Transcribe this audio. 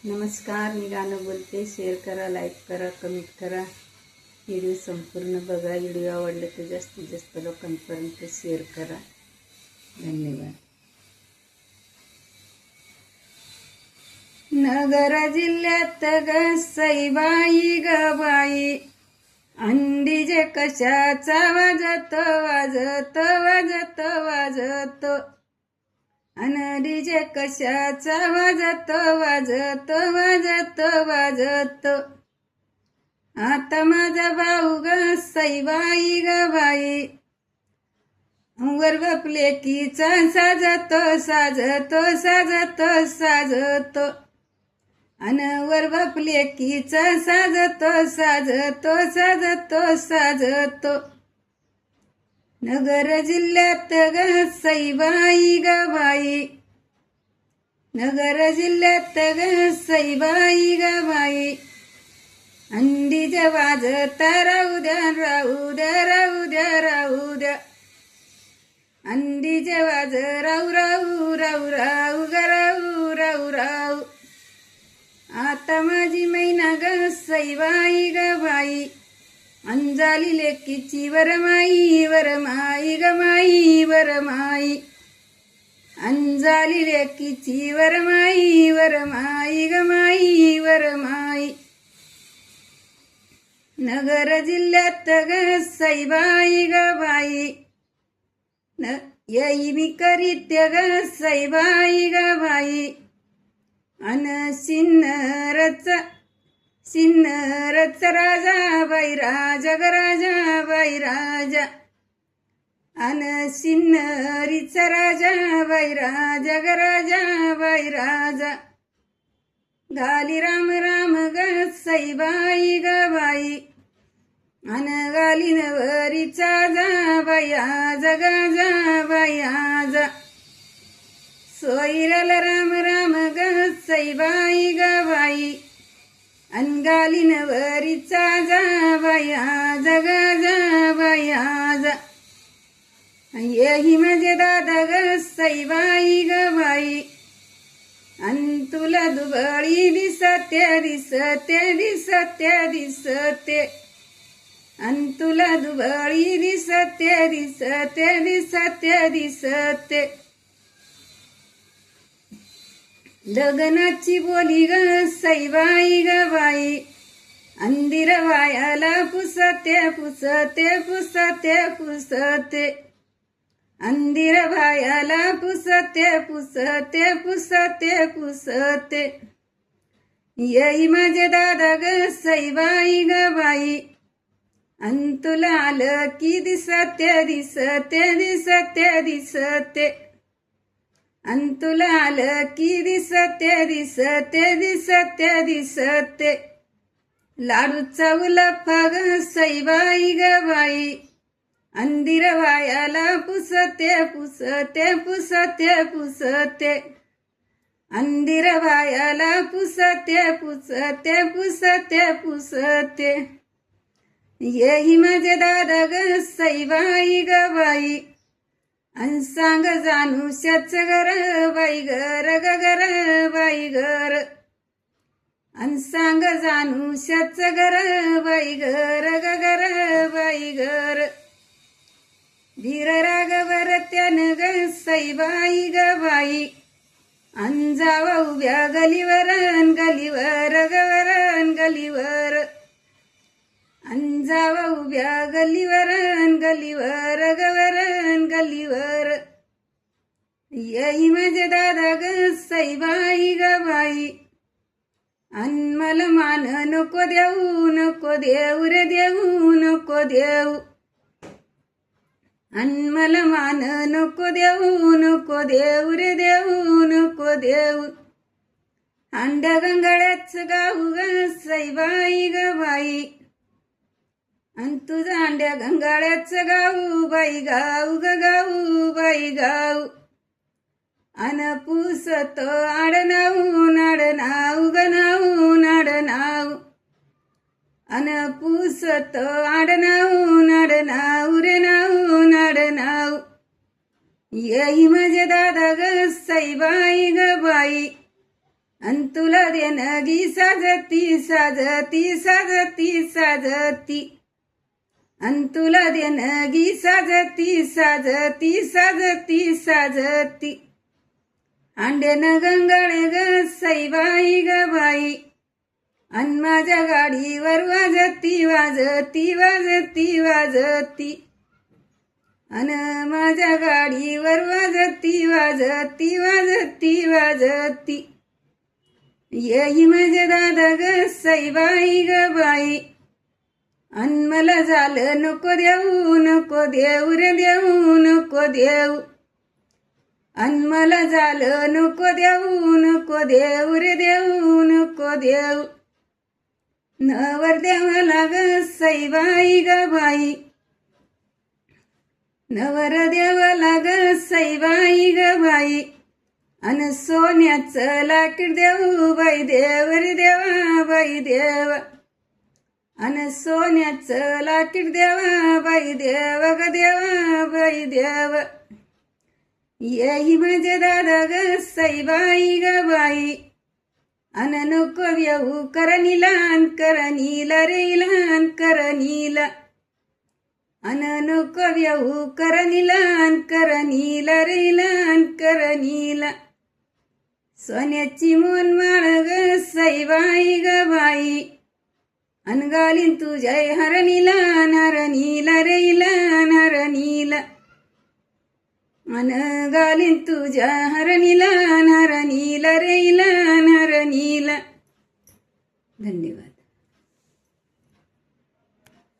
नमस्कार, मी गाणं बोलते. शेअर करा, लाईक करा, कमेंट करा. व्हिडिओ संपूर्ण बघा. व्हिडिओ आवडले तर जास्तीत जास्त लोकांपर्यंत शेअर करा. धन्यवाद. नगर जिल्ह्यात ग सईबाई ग बाई, अंडीजे कशाचा वाजत वाजत वाजत वाजत, अनडीजे कशाचा वाजत वाजत वाजत वाजत. आता माझा भाऊ ग सईबाई ग बाई, वर बपलेकीचा साजतो साजतो साजतो साजतो, अन वर बपलेकीचा साजतो साजतो साजतो साजतो. नगर जिल्ह्यात ग सईबाई ग बाई, नगर जिल्ह्यात ग सईबाई ग बाई, अंडीजे वाजता राहू द्या राहू द्या राहू द्या राहू द्या, अंडीजे वाज राहू राहू राहू राहू ग राहू राहू राहू. आता माझी मैना ग सईबाई ग बाई, अंजाली लेकीची वरमाई वरमाई ग माई वरमाई, अंजाली लेकीची वरमाई वरमाई ग माई वरमाई. नगर जिल्ह्यात ग सईबाई ग बाई, येई मी करीत्य ग सईबाई ग बाई, अन सिन्नरच राजा बाई राजा ग राजा बाई राजा, अन सिन्नरीचा राजा बाई राजा ग राजा बाई राजा. गाली राम राम ग सईबाई ग बाई, अन गाली नवरीचा जा बाई आज ग जा बाई आज. सोयीराल राम राम ग सईबाई ग बाई, अनगाली नवरीचा जा बाई आज ग जा बाई आज. येही माझे दादा ग सईबाई ग बाई, अन तुला दुबळी दिसते दिसते दिसते दिसते, अन तुला दुबळी दिसते दिसते दिसते दिसते. लग्नाची बोली ग सईबाई ग बाई, अंदिर वायाला पुसते पुसते पुसते पुसते, अंदिर वायाला पुसते पुसते पुसते पुसते. येई माझे दादा ग सईबाई ग बाई, अन तुला आलं की दिसते दिसते दिसते दिसते, अन तुला आलं की दिसते दिसते दिसते दिसते. लाडूचा उलफा ग सईबाई ग बाई, अंदिर वायाला पुसते पुसते पुसते पुसते, अंदिर वायाला पुसते पुसते पुसते पुसते. येही माझे दादा ग सईबाई ग बाई, अन सांग जानुष्याच घर बाई घर ग घर बाई घर, अन सांग जानुष्याच घर बाई घर ग घर बाई घर. वीर रागवर त्यानं ग सईबाई ग बाई, अन जावा उभ्या गलीवर गलीवर गवरन गलीवर, अन जावा उभ्या गलीवर गलीवर गवरन गलीवर. येई माझे दादा ग सईबाई ग बाई, अन मला मान नको देऊ नको देऊ रे देऊ नको देऊ, अन मला मान नको देऊ नको देऊ रे देऊ नको देऊ. अंड्या गंगाळ्याच गाऊ ग सईबाई ग बाई, अन तुझा अंड्या गंगाळ्याच गाऊ बाई गाऊ ग गाऊ बाई गाऊ, अन पुसतो आडनाऊ नाडनाऊ ग नाऊ नाडनाऊ, अन पुसतो आडनाऊ नाडनाऊ रे नाऊ नाडनाऊ. येही माझे दादा ग सईबाई ग बाई, अन तुला देणगी साजती साजती साजती साजती अन तुला देणगी साजती साजती साजती साजती अंड्यानं गंगाळे ग सईबाई ग बाई अन माझ्या गाडीवर वाजती वाजती वाजती वाजती अन माझ्या गाडीवर वाजती वाजती वाजती वाजती येही माझे दादा ग सईबाई ग बाई अन मला झालं नको देऊ नको देऊ रे देऊ नको देऊ अन मला झालं नको देऊ नको देऊ रे देऊ नको देऊ नवर देवाला ग सईबाई ग बाई नवर देवाला ग सईबाई ग बाई अन सोन्याचं लाकीड देऊ बाई देव रे देवा बाई देवा अन सोन्याचं लाकीड देवा बाई देव ग देवा बाई देव येही माझे दादा ग सईबाई ग बाई अन नको येऊ करणीलान करणीला रे इलान करणीला अन नको येऊ करणीलान करणीला रे इलान करणीला सोन्याची मोनमाळ ग सईबाई ग बाई अन घालीन तुझ्या हरणीला हरणीला रे इलान हरणीला अन घालीन तुझ्या हरणीला हरणीला रे इलान हरणीला. धन्यवाद.